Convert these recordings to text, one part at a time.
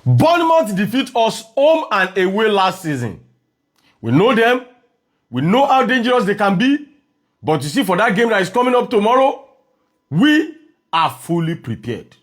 Bournemouth defeat us home and away last season. We know them. We know how dangerous they can be. But you see, for that game that is coming up tomorrow, we are fully prepared.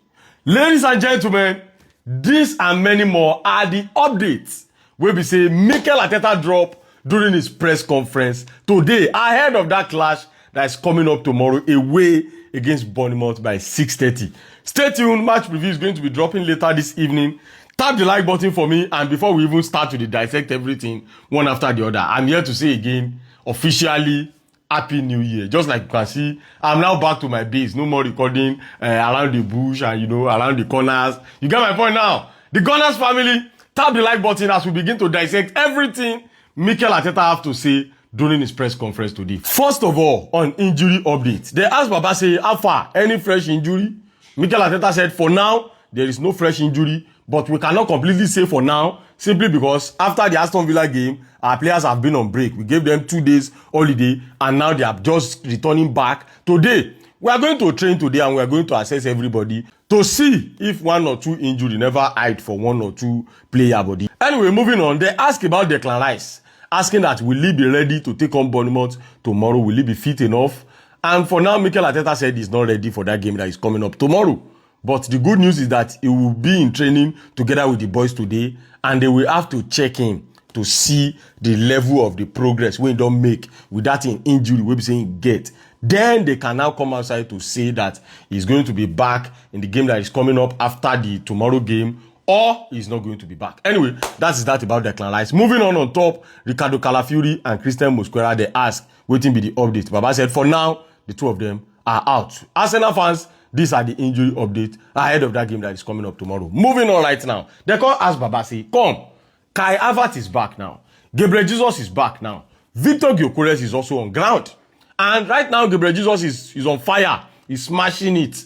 Ladies and gentlemen, this and many more are the updates where we say Mikel Arteta drop during his press conference today ahead of that clash that is coming up tomorrow away against Bournemouth by 6:30. Stay tuned. Match preview is going to be dropping later this evening. Tap the like button for me, and before we even start to dissect everything one after the other, I'm here to say again, officially, Happy New Year. Just like you can see, I'm now back to my base. No more recording around the bush and, around the corners. You get my point now? The Gunners family, tap the like button as we begin to dissect everything Mikel Arteta have to say during his press conference today. First of all, on injury updates, they asked Baba, say, how far? Any fresh injury? Mikel Arteta said, for now, there is no fresh injury, but we cannot completely say for now, simply because after the Aston Villa game, our players have been on break. We gave them 2 days holiday, and now they are just returning back today. We are going to train today, and we are going to assess everybody to see if 1 or 2 injury never hide for 1 or 2 player body. Anyway, moving on, they ask about Declan Rice, asking that will he be ready to take on Bournemouth tomorrow? Will he be fit enough? And for now, Mikel Arteta said he's not ready for that game that is coming up tomorrow. But the good news is that he will be in training together with the boys today, and they will have to check in to see the level of the progress we don't make with that injury we be saying get. Then they can now come outside to say that he's going to be back in the game that is coming up after the tomorrow game, or he's not going to be back. Anyway, that's that about Declan Rice. Moving on top, Ricardo Calafiori and Christian Mosquera, they asked, waiting be the update. Baba said, for now, the 2 of them are out. Arsenal fans, these are the injury updates ahead of that game that is coming up tomorrow. Moving on right now, they can't ask Baba, say, come, Kai Havertz is back now. Gabriel Jesus is back now. Victor Gyökeres is also on ground. And right now, Gabriel Jesus is on fire. He's smashing it.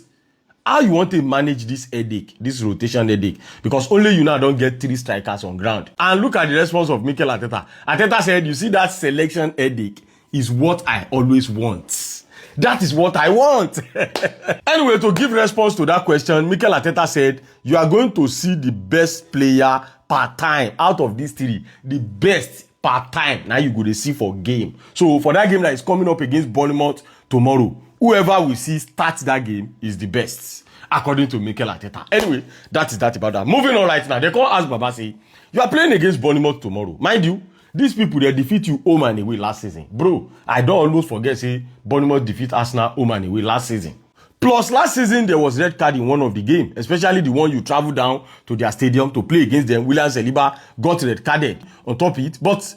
How you want to manage this headache, this rotation headache? Because only you now don't get 3 strikers on ground. And look at the response of Mikel Arteta. Arteta said, you see, that selection headache is what I always want. That is what I want. Anyway, to give response to that question, Mikel Arteta said, you are going to see the best player per time out of these 3. The best per time. Now you go to see for game. So for that game that is coming up against Bournemouth tomorrow, whoever we see start that game is the best, according to Mikel Arteta. Anyway, that is that about that. Moving on right now, they can't ask Baba, say, you are playing against Bournemouth tomorrow. Mind you, these people, they defeat you home and away last season. Bro, I don't almost forget, say, Bournemouth defeat Arsenal home and away last season. Plus, last season, there was red card in one of the games, especially the one you travel down to their stadium to play against them. William Saliba got red carded on top of it. But,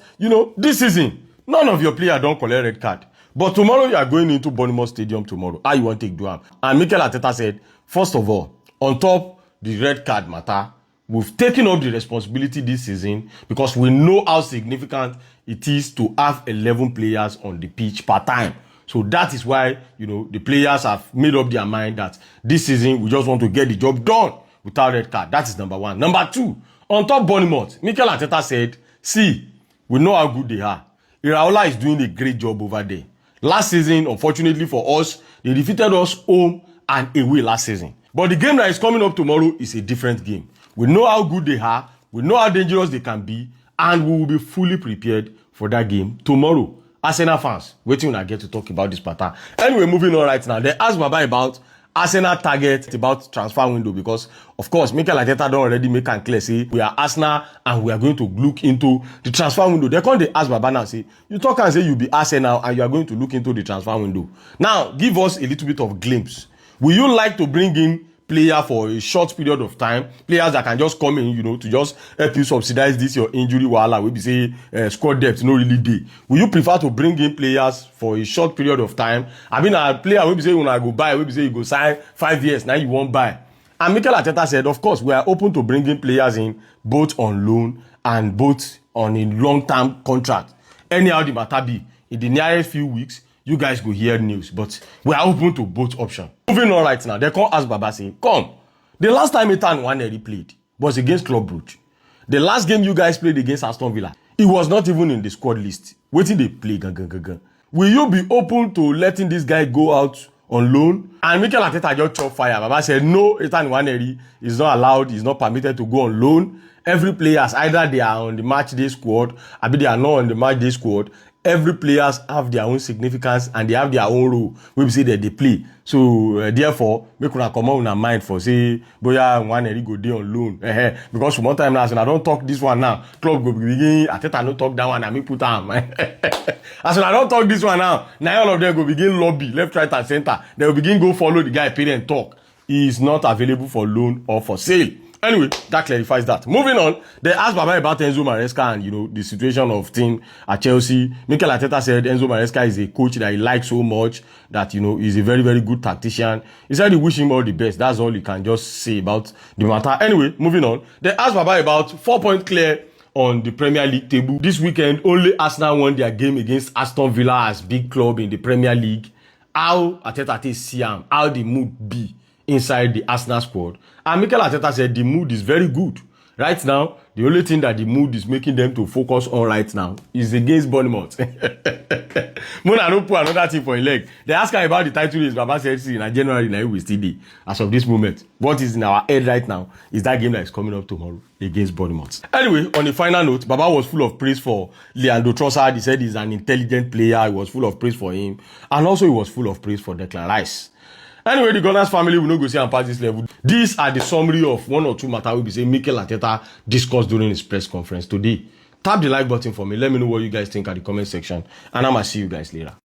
this season, none of your players don't collect red card. But tomorrow, you are going into Bournemouth Stadium tomorrow. How you want to take do am? And Mikel Arteta said, first of all, on top the red card matter, we've taken up the responsibility this season because we know how significant it is to have 11 players on the pitch per time. So that is why, the players have made up their mind that this season we just want to get the job done without red card. That is number 1. Number 2, on top Bournemouth, Mikel Arteta said, see, we know how good they are. Iraola is doing a great job over there. Last season, unfortunately for us, they defeated us home and away last season. But the game that is coming up tomorrow is a different game. We know how good they are, we know how dangerous they can be, and we will be fully prepared for that game tomorrow. Arsenal fans, waiting when I get to talk about this pattern. Anyway, moving on right now, they asked Baba about Arsenal target, about transfer window, because, of course, Mikel Arteta don't already make and clear, say, we are Arsenal and we are going to look into the transfer window. They can't ask Baba now, say, you talk and say you be Arsenal and you are going to look into the transfer window. Now, give us a little bit of glimpse. Will you like to bring in player for a short period of time, players that can just come in, to just help you subsidize this your injury wahala, we be say squad depth no really dey? Will you prefer to bring in players for a short period of time? I mean, a player we be say when I go buy, we be say you go sign 5 years, now you won't buy. And Mikel Arteta said, of course, we are open to bringing players in both on loan and both on a long-term contract. Anyhow the matter be, in the nearest few weeks, you guys go hear news, but we are open to both options. Moving on right now, they can't ask Baba, say, come, the last time Ethan Nwaneri played was against Club Brugge. The last game you guys played against Aston Villa, he was not even in the squad list. Waiting they play, Will you be open to letting this guy go out on loan. And Mikel Arteta just chop fire. Baba said, no, Ethan Nwaneri is not allowed, is not permitted to go on loan. Every players, either they are on the match day squad, or they are not on the match day squad. Every players have their own significance and they have their own role. We say that they play. So therefore, make una come on mind for say, boya Nwaneri go dey on loan. Because from one time now, so I don't talk this one now. Club go begin. Arteta no talk that one. And me put am. As I don't talk this one now, now all of them go begin lobby left, right, and center. They will begin go follow the guy, pay and talk. He is not available for loan or for sale. Anyway, that clarifies that. Moving on, they asked Baba about Enzo Maresca and, you know, the situation of team at Chelsea. Mikel Arteta said Enzo Maresca is a coach that he likes so much that, you know, he's a very, very good tactician. He said he wish him all the best. That's all he can just say about the matter. Anyway, moving on, they asked Baba about 4 point clear on the Premier League table. This weekend, only Arsenal won their game against Aston Villa as big club in the Premier League. How Arteta see him, how the mood be inside the Arsenal squad. And Mikel Arteta said the mood is very good. Right now, the only thing that the mood is making them to focus on right now is against Bournemouth. Mona don't put another thing for a leg. They ask her about the title race. Baba said, see, in January, now we still day. As of this moment, what is in our head right now is that game that is coming up tomorrow against Bournemouth. Anyway, on the final note, Baba was full of praise for Leandro Trossard. He said he's an intelligent player. He was full of praise for him. And also he was full of praise for Declan Rice. Anyway, the Gunners family will not go see and pass this level. These are the summary of 1 or 2 matters we be saying Mikel Arteta discussed during his press conference today. Tap the like button for me. Let me know what you guys think at the comment section. And I'm going to see you guys later.